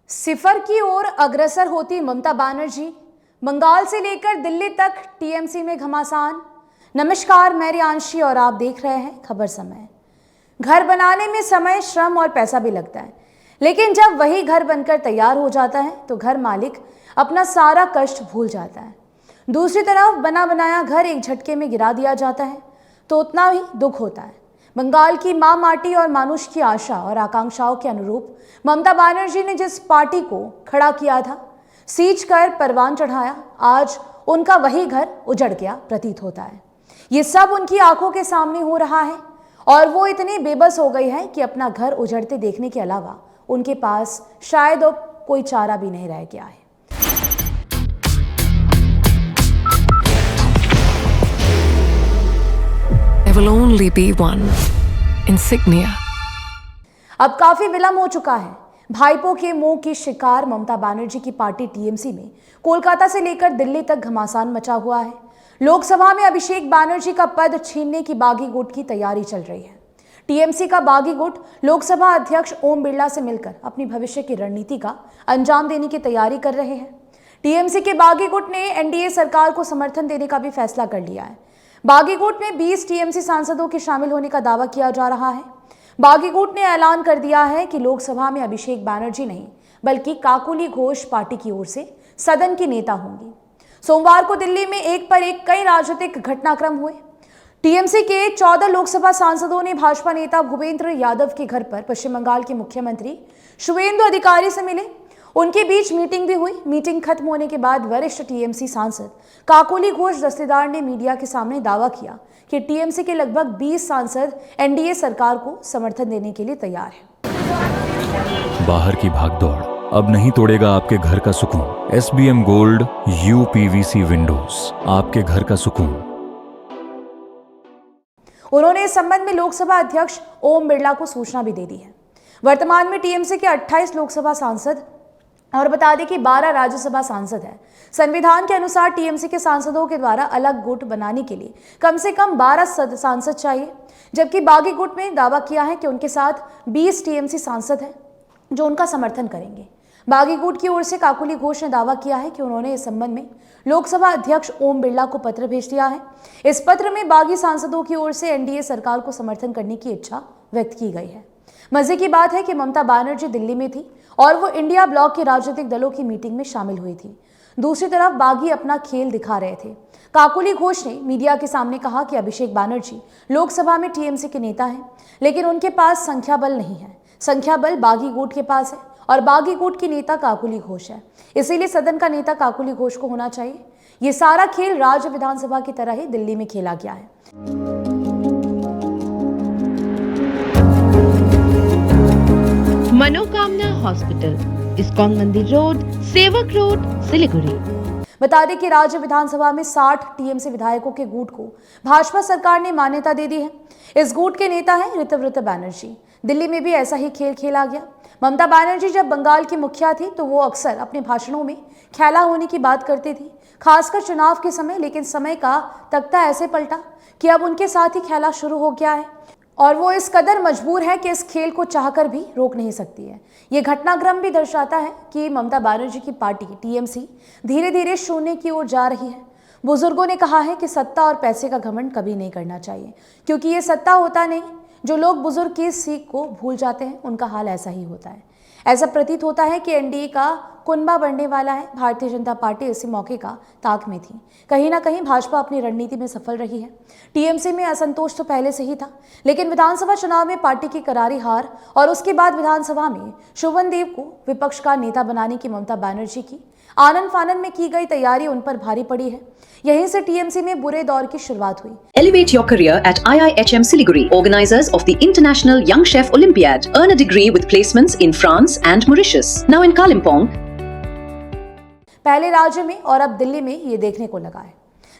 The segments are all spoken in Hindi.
सिफर की ओर अग्रसर होती ममता बनर्जी, बंगाल से लेकर दिल्ली तक टीएमसी में घमासान। नमस्कार, मैं रियांशी और आप देख रहे हैं खबर समय। घर बनाने में समय, श्रम और पैसा भी लगता है, लेकिन जब वही घर बनकर तैयार हो जाता है तो घर मालिक अपना सारा कष्ट भूल जाता है। दूसरी तरफ बना बनाया घर एक झटके में गिरा दिया जाता है तो उतना ही दुख होता है। बंगाल की मां माटी और मानुष की आशा और आकांक्षाओं के अनुरूप ममता बनर्जी ने जिस पार्टी को खड़ा किया था, सींच कर परवान चढ़ाया, आज उनका वही घर उजड़ गया प्रतीत होता है। ये सब उनकी आंखों के सामने हो रहा है और वो इतनी बेबस हो गई है कि अपना घर उजड़ते देखने के अलावा उनके पास शायद अब कोई चारा भी नहीं रह गया है। There will only be one insignia. अब काफी विलंब हो चुका है। भाईपों के मोह की शिकार ममता बनर्जी की पार्टी टीएमसी में कोलकाता से लेकर दिल्ली तक घमासान मचा हुआ है। लोकसभा में अभिषेक बनर्जी का पद छीनने की बागी गुट की तैयारी चल रही है। टीएमसी का बागी गुट लोकसभा अध्यक्ष ओम बिरला से मिलकर अपनी भविष्य की रणनीति का अंजाम देने की तैयारी कर रहे हैं। टीएमसी के बागी गुट ने एनडीए सरकार को समर्थन देने का भी फैसला कर लिया है। बागी गुट में 20 टीएमसी सांसदों के शामिल होने का दावा किया जा रहा है। बागी गुट ने ऐलान कर दिया है कि लोकसभा में अभिषेक बनर्जी नहीं बल्कि काकोली घोष पार्टी की ओर से सदन की नेता होंगी। सोमवार को दिल्ली में एक पर एक कई राजनीतिक घटनाक्रम हुए। टीएमसी के 14 लोकसभा सांसदों ने भाजपा नेता भूपेंद्र यादव के घर पर पश्चिम बंगाल के मुख्यमंत्री शुवेंदु अधिकारी से मिले। उनके बीच मीटिंग भी हुई। मीटिंग खत्म होने के बाद वरिष्ठ टीएमसी सांसद काकोली घोष दस्तेदार ने मीडिया के सामने दावा किया कि टीएमसी के लगभग 20 सांसद एनडीए सरकार को समर्थन देने के लिए तैयार हैं। बाहर की भागदौड़ अब नहीं तोड़ेगा आपके घर का सुकून। एसबीएम गोल्ड यूपीवीसी विंडोज, आपके घर का सुकून। उन्होंने इस संबंध में लोकसभा अध्यक्ष ओम बिरला को सूचना भी दे दी है। वर्तमान में टीएमसी के 28 लोकसभा सांसद और बता दें कि 12 राज्यसभा सांसद हैं। संविधान के अनुसार टीएमसी के सांसदों के द्वारा अलग गुट बनाने के लिए कम से कम 12 सांसद चाहिए, जबकि बागी गुट ने दावा किया है कि उनके साथ 20 टीएमसी सांसद हैं जो उनका समर्थन करेंगे। बागी गुट की ओर से काकोली घोष ने दावा किया है कि उन्होंने इस संबंध में लोकसभा अध्यक्ष ओम बिरला को पत्र भेज दिया है। इस पत्र में बागी सांसदों की ओर से एनडीए सरकार को समर्थन करने की इच्छा व्यक्त की गई है। मजे की बात है कि ममता बनर्जी दिल्ली में थी और वो इंडिया ब्लॉक के राजनीतिक दलों की मीटिंग में शामिल हुई थी। दूसरी तरफ बागी अपना खेल दिखा रहे थे। काकोली घोष ने मीडिया के सामने कहा कि अभिषेक बनर्जी लोकसभा में टीएमसी के नेता हैं, लेकिन उनके पास संख्या बल नहीं है। संख्या बल बागी गुट के पास है और बागी गुट की नेता काकोली घोष है, इसीलिए सदन का नेता काकोली घोष को होना चाहिए। ये सारा खेल राज्य विधानसभा की तरह ही दिल्ली में खेला गया है। मनोकामना हॉस्पिटल, इस्कॉन मंदिर रोड, सेवक रोड, सिलीगुड़ी। बता दें कि राज्य विधानसभा में 60 टीएमसी विधायकों के गुट को भाजपा सरकार ने मान्यता दे दी है। इस गुट के नेता हैं ऋतव्रत बनर्जी। दिल्ली में भी ऐसा ही खेल खेला गया। ममता बनर्जी जब बंगाल की मुखिया थी तो वो अक्सर अपने भाषणों में खेला होने की बात करती थी, खासकर चुनाव के समय। लेकिन समय का तख्ता ऐसे पलटा कि अब उनके साथ ही खेला शुरू हो गया है और वो इस कदर मजबूर है कि इस खेल को चाहकर भी रोक नहीं सकती है। ये घटनाक्रम भी दर्शाता है कि ममता बनर्जी की पार्टी टीएमसी धीरे धीरे शून्य की ओर जा रही है। बुजुर्गों ने कहा है कि सत्ता और पैसे का घमंड कभी नहीं करना चाहिए, क्योंकि ये सत्ता होता नहीं। जो लोग बुजुर्ग की सीख को भूल जाते हैं उनका हाल ऐसा ही होता है। ऐसा प्रतीत होता है कि एनडीए का कुनबा बढ़ने वाला है। भारतीय जनता पार्टी इसी मौके का ताक में थी। कहीं ना कहीं भाजपा अपनी रणनीति में सफल रही है। टीएमसी में असंतोष तो पहले से ही था, लेकिन विधानसभा चुनाव में पार्टी की करारी हार और उसके बाद विधानसभा में शुभन देव को विपक्ष का नेता बनाने की ममता बनर्जी की आनन फानन में की गई तैयारी उन पर भारी पड़ी है। यहीं से टीएमसी में बुरे दौर की शुरुआत हुई। Elevate your career at IIHM Siliguri, organizers of the International Young Chef Olympiad. Earn a degree with placements in France and Mauritius. Now in Kalimpong. पहले राज्य में और अब दिल्ली में ये देखने को लगा है।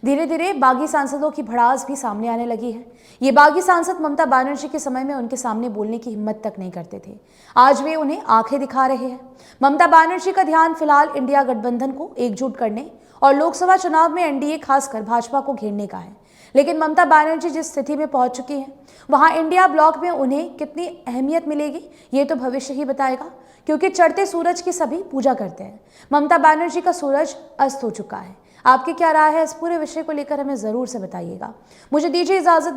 धीरे धीरे बागी सांसदों की भड़ास भी सामने आने लगी है। ये बागी सांसद ममता बनर्जी के समय में उनके सामने बोलने की हिम्मत तक नहीं करते थे। आज वे उन्हें आंखें दिखा रहे हैं। ममता बनर्जी का ध्यान फिलहाल इंडिया गठबंधन को एकजुट करने और लोकसभा चुनाव में एनडीए खासकर भाजपा को घेरने का है। लेकिन ममता बनर्जी जिस स्थिति में पहुंच चुकी हैं, वहां इंडिया ब्लॉक में उन्हें कितनी अहमियत मिलेगी ये तो भविष्य ही बताएगा, क्योंकि चढ़ते सूरज की सभी पूजा करते हैं। ममता बनर्जी का सूरज अस्त हो चुका है। आपकी क्या राय है इस पूरे विषय को लेकर, हमें जरूर से बताइएगा। मुझे दीजिए इजाजत।